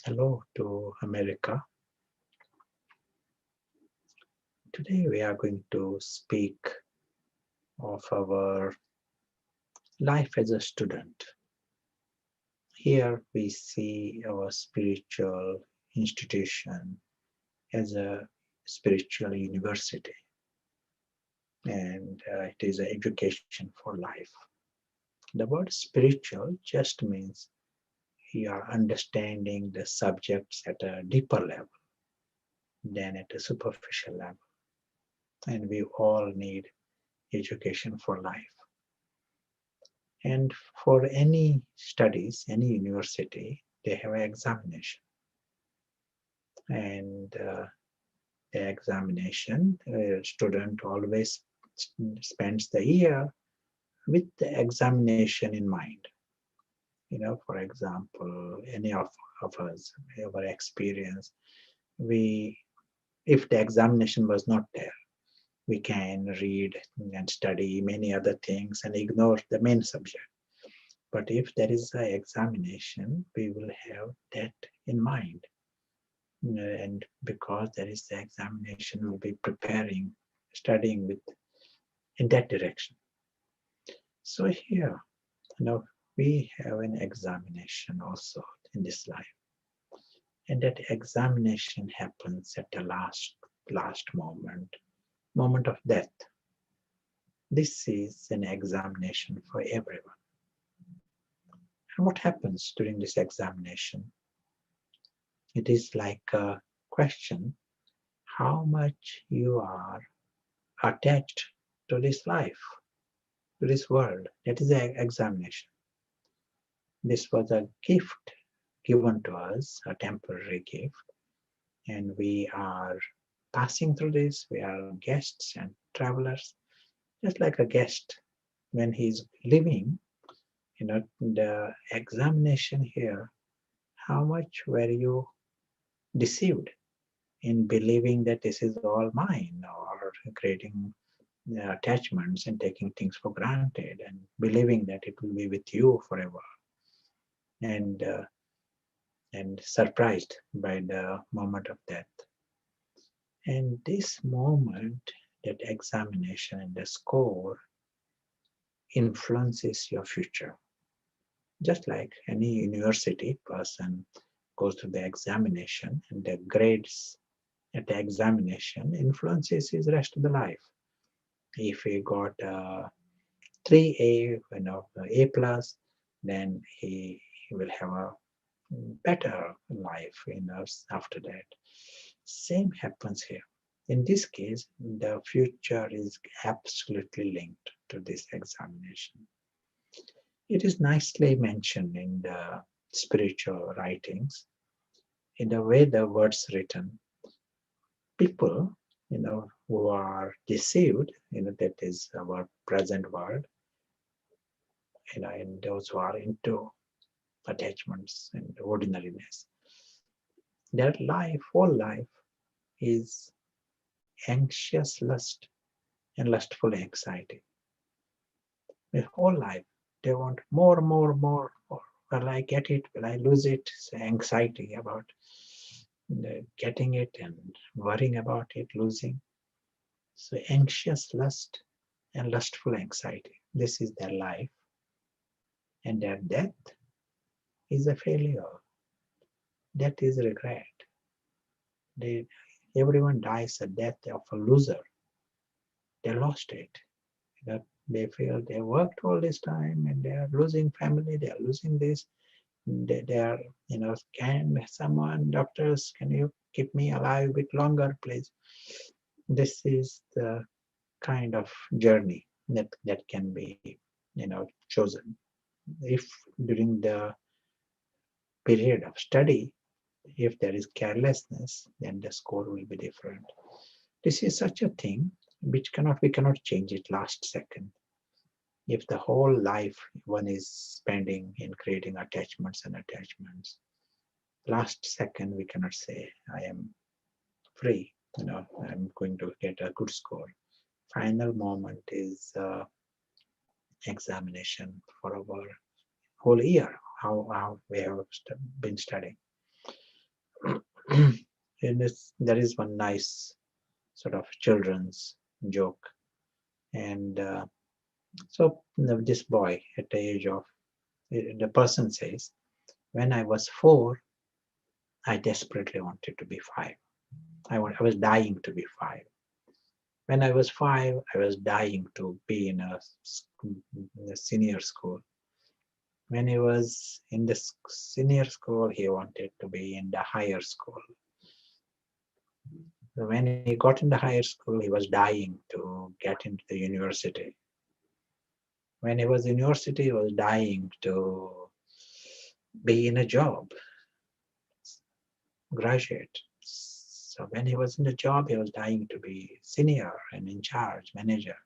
Hello to America. Today we are going to speak of our life as a student. Here we see our spiritual institution as a spiritual university, and it is an education for life. The word spiritual just means you are understanding the subjects at a deeper level than at a superficial level. And we all need education for life. And for any studies, any university, they have an examination. And the examination, student always spends the year with the examination in mind. For example, any of us, our experience, we, if the examination was not there, we can read and study many other things and ignore the main subject. But if there is an examination, we will have that in mind. And because there is the examination, we'll be preparing, studying with in that direction. So here, we have an examination also in this life. And that examination happens at the last moment of death. This is an examination for everyone. And what happens during this examination? It is like a question how much you are attached to this life, to this world. That is the examination. This was a gift given to us, a temporary gift, and we are passing through this. We are guests and travelers, just like a guest when he's living. The examination here, how much were you deceived in believing that this is all mine, or creating attachments and taking things for granted and believing that it will be with you forever, and surprised by the moment of death. And this moment, that examination and the score influences your future. Just like any university person goes through the examination, and the grades at the examination influences his rest of the life. If he got 3A, A plus, then he will have a better life after that. Same happens here. In this case, the future is absolutely linked to this examination. It is nicely mentioned in the spiritual writings, in the way the words written. People, who are deceived, that is our present world, and those who are into attachments and ordinariness. Their life, whole life, is anxious lust and lustful anxiety. Their whole life, they want more, more, more, more. Will I get it? Will I lose it? It's anxiety about getting it and worrying about it, losing. So anxious lust and lustful anxiety. This is their life. And their death is a failure. Death is regret. Everyone dies a death of a loser. They lost it. They feel they worked all this time and they are losing family, they are losing this. They are, can someone, doctors, can you keep me alive a bit longer, please? This is the kind of journey that can be, chosen. If during the period of study, if there is carelessness, then the score will be different. This is such a thing which we cannot change it last second. If the whole life one is spending in creating attachments, last second we cannot say, I am free, I'm going to get a good score. Final moment is examination for our whole year, how we have been studying. And there is one nice sort of children's joke. And so this boy at the age of, the person says, when I was 4, I desperately wanted to be 5. I was dying to be 5. When I was 5, I was dying to be in a senior school. When he was in the senior school, he wanted to be in the higher school. When he got in the higher school, he was dying to get into the university. When he was in university, he was dying to be in a job, graduate. So when he was in the job, he was dying to be senior and in charge, manager.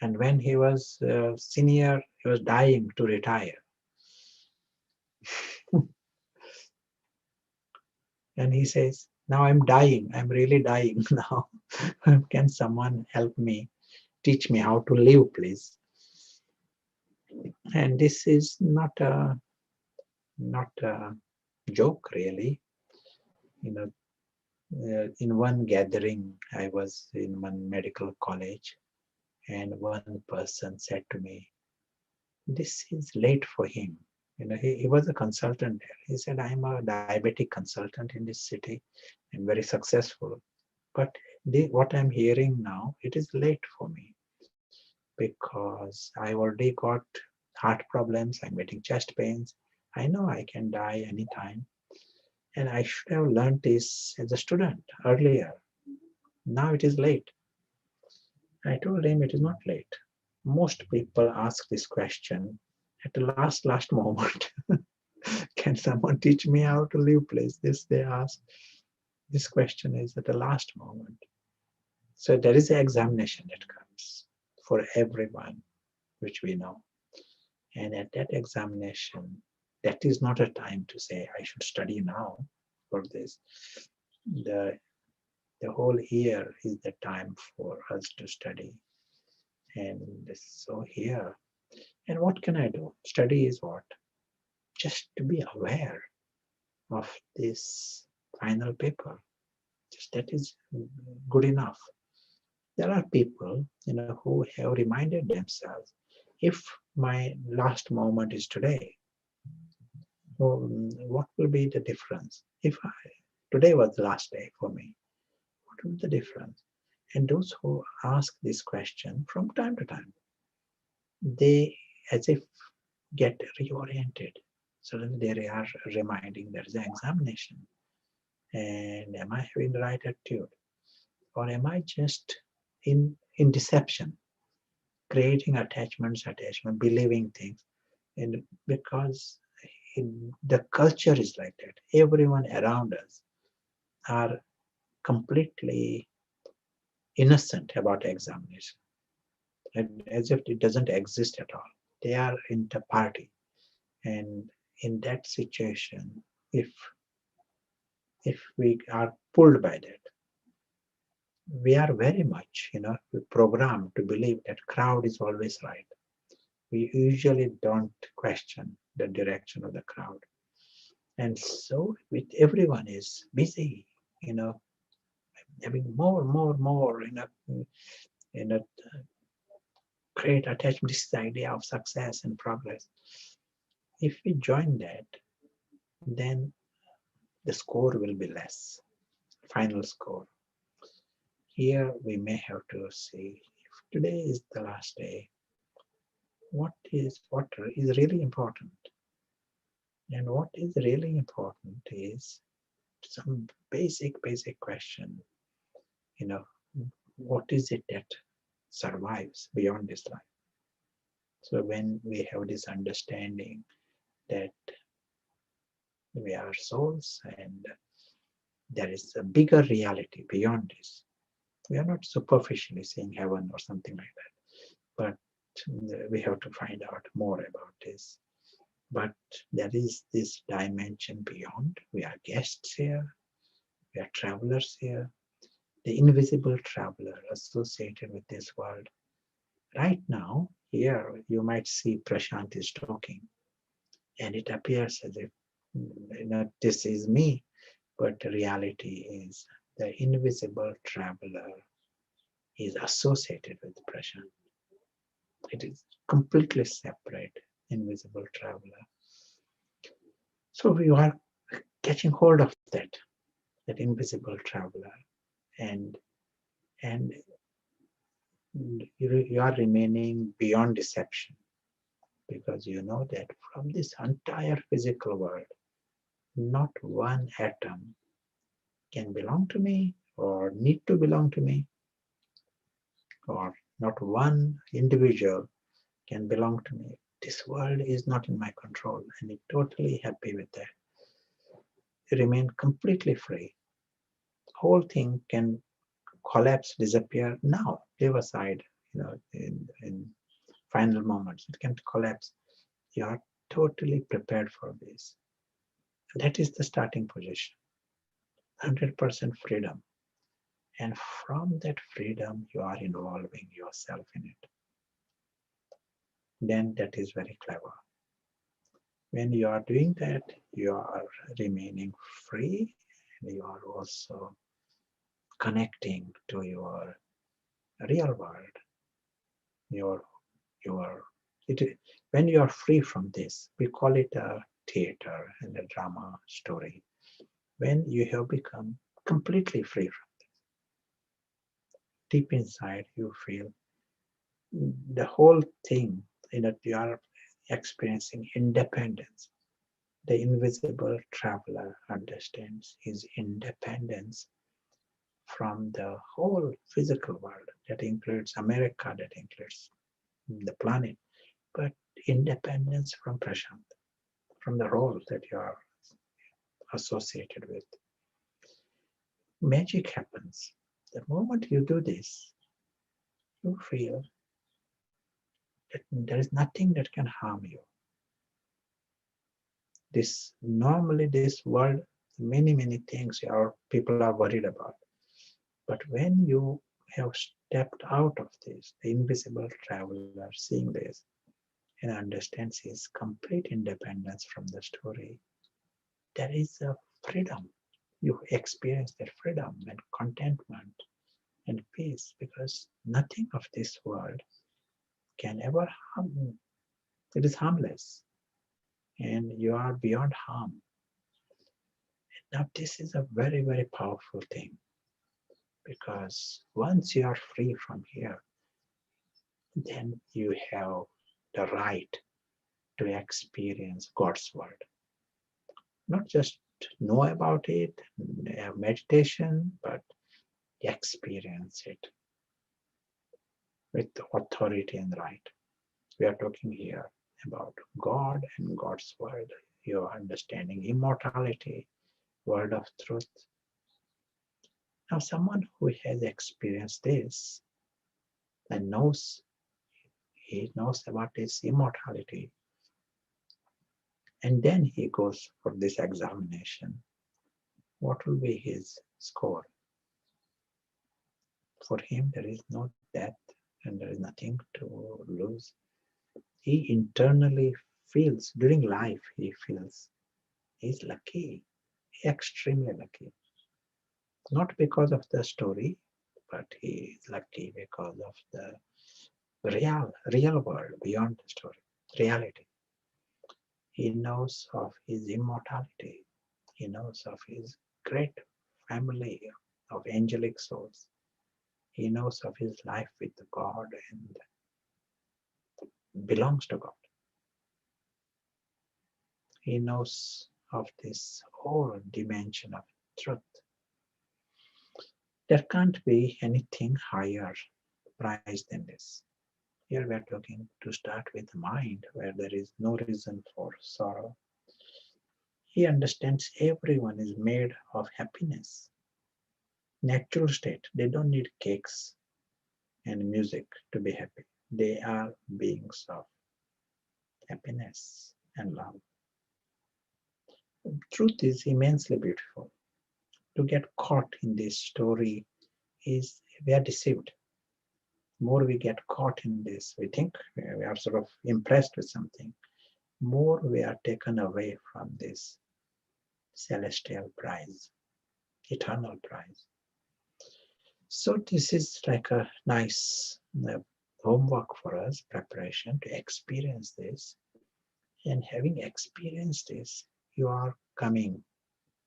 And when he was senior, he was dying to retire. And he says, now I'm dying. I'm really dying now. Can someone help me? Teach me how to live, please. And this is not a joke, really. You know, in one gathering, I was in one medical college, and one person said to me, "This is late for him." He was a consultant there. He said, "I'm a diabetic consultant in this city and very successful. But what I'm hearing now, it is late for me because I already got heart problems. I'm getting chest pains. I know I can die anytime. And I should have learned this as a student earlier. Now it is late." I told him it is not late. Most people ask this question at the last moment. Can someone teach me how to live, please? This they ask. This question is at the last moment. So there is an examination that comes for everyone, which we know. And at that examination, that is not a time to say, I should study now for this. The, the whole year is the time for us to study. And so here, and what can I do? Study is what? Just to be aware of this final paper. Just that is good enough. There are people, who have reminded themselves, if my last moment is today, what will be the difference? If today was the last day for me, what will be the difference? And those who ask this question from time to time, they as if get reoriented. Suddenly they are reminding there is an examination. And am I having the right attitude? Or am I just in deception, creating attachment, believing things? And because the culture is like that, everyone around us are completely innocent about examination, as if it doesn't exist at all. They are in the party, and in that situation, if if we are pulled by that, we are very much, programmed to believe that crowd is always right. We usually don't question the direction of the crowd. And so with everyone is busy, having more, create attachment, this idea of success and progress. If we join that, then the score will be less, final score. Here we may have to see, if today is the last day, what is really important? And what is really important is some basic question, you know, what is it that survives beyond this life? So when we have this understanding that we are souls and there is a bigger reality beyond this, we are not superficially seeing heaven or something like that, but we have to find out more about this. But there is this dimension beyond. We are guests here, we are travelers here, the invisible traveler associated with this world. Right now, here you might see Prashant is talking, and it appears as if this is me, but the reality is the invisible traveler is associated with Prashant. It is completely separate, invisible traveler. So we are catching hold of that invisible traveler, and and you are remaining beyond deception because you know that from this entire physical world, not one atom can belong to me or need to belong to me, or not one individual can belong to me. This world is not in my control, and I'm totally happy with that. You remain completely free. Whole thing can collapse, disappear now, leave aside, in final moments. It can collapse. You are totally prepared for this. That is the starting position. 100% freedom. And from that freedom, you are involving yourself in it. Then that is very clever. When you are doing that, you are remaining free and you are also connecting to your real world. Your your it when you are free from this, we call it a theater and a drama story. When you have become completely free from deep inside, you feel the whole thing that you are experiencing independence. The invisible traveler understands his independence from the whole physical world. That includes America, that includes the planet, but independence from Prashant, from the role that you are associated with. Magic happens. The moment you do this, you feel that there is nothing that can harm you. This world, many things our people are worried about. But when you have stepped out of this, the invisible traveler seeing this and understands his complete independence from the story, there is a freedom. You experience that freedom and contentment and peace because nothing of this world can ever harm you. It is harmless and you are beyond harm. Now, this is a very powerful thing because once you are free from here, then you have the right to experience God's word. Not just know about it, meditation, but experience it with authority and right. We are talking here about God and God's word. You are understanding immortality, word of truth. Now, someone who has experienced this and knows about his immortality, and then he goes for this examination. What will be his score? For him, there is no death and there is nothing to lose. He internally feels, during life, he feels he's lucky, extremely lucky. Not because of the story, but he is lucky because of the real world beyond the story, reality. He knows of his immortality. He knows of his great family of angelic souls. He knows of his life with God and belongs to God. He knows of this whole dimension of truth. There can't be anything higher price than this. Here we are talking to start with the mind where there is no reason for sorrow. He understands everyone is made of happiness. Natural state, they don't need cakes and music to be happy. They are beings of happiness and love. Truth is immensely beautiful. To get caught in this story is we are deceived. more we get caught in this, we think we are sort of impressed with something, more we are taken away from this celestial prize, eternal prize. So this is like a nice homework for us, preparation to experience this. And having experienced this, you are coming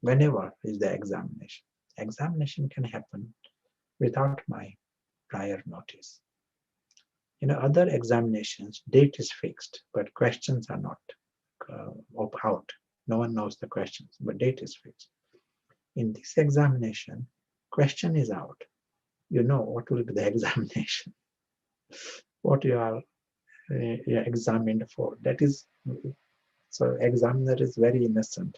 whenever is the examination. Examination can happen without my prior notice. Other examinations, date is fixed, but questions are not out. No one knows the questions, but date is fixed. In this examination, question is out. You know what will be the examination, what you are examined for. That is, so examiner is very innocent.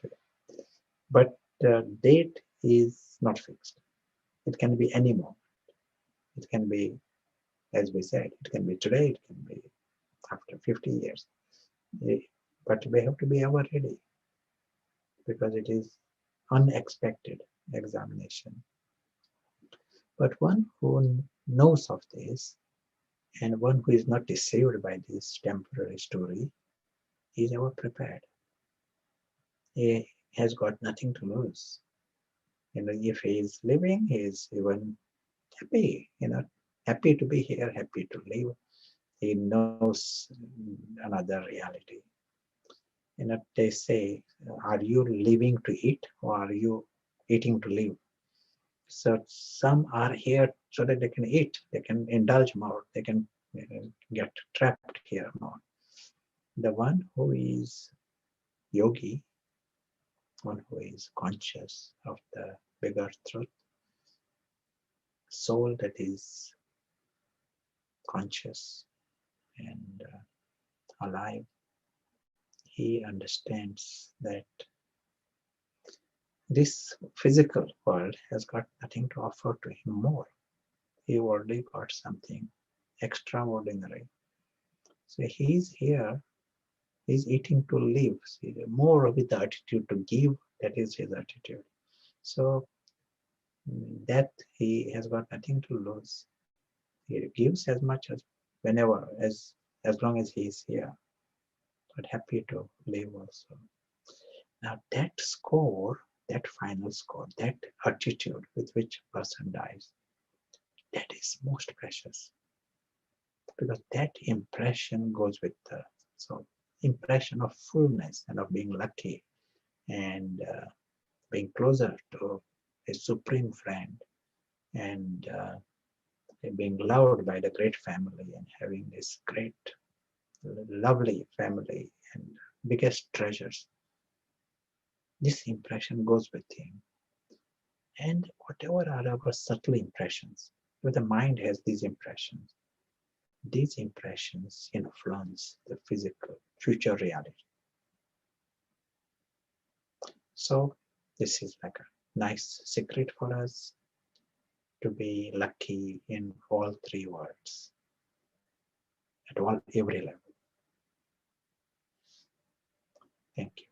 But the date is not fixed. It can be any moment. It can be, as we said, it can be today, it can be after 50 years. But we have to be ever ready, because it is unexpected examination. But one who knows of this, and one who is not deceived by this temporary story, is ever prepared. He has got nothing to lose. If he is living, he is even happy, happy to be here, happy to live. He knows another reality. They say, are you living to eat, or are you eating to live? So some are here so that they can eat, they can indulge more, they can get trapped here more. The one who is yogi, one who is conscious of the bigger truth, soul that is conscious and alive, he understands that this physical world has got nothing to offer to him more. He already got something extraordinary. So he's here, he's eating to live. See, more with the attitude to give, that is his attitude. So that he has got nothing to lose. He gives as much as whenever, as long as he is here, but happy to live also. Now that score, that final score, that attitude with which a person dies, that is most precious, because that impression goes with the impression of fullness and of being lucky and being closer to a supreme friend and being loved by the great family and having this great, lovely family and biggest treasures. This impression goes with him. And whatever are our subtle impressions, but the mind has these impressions influence the physical future reality. So this is like a nice secret for us to be lucky in all three worlds, at every level. Thank you.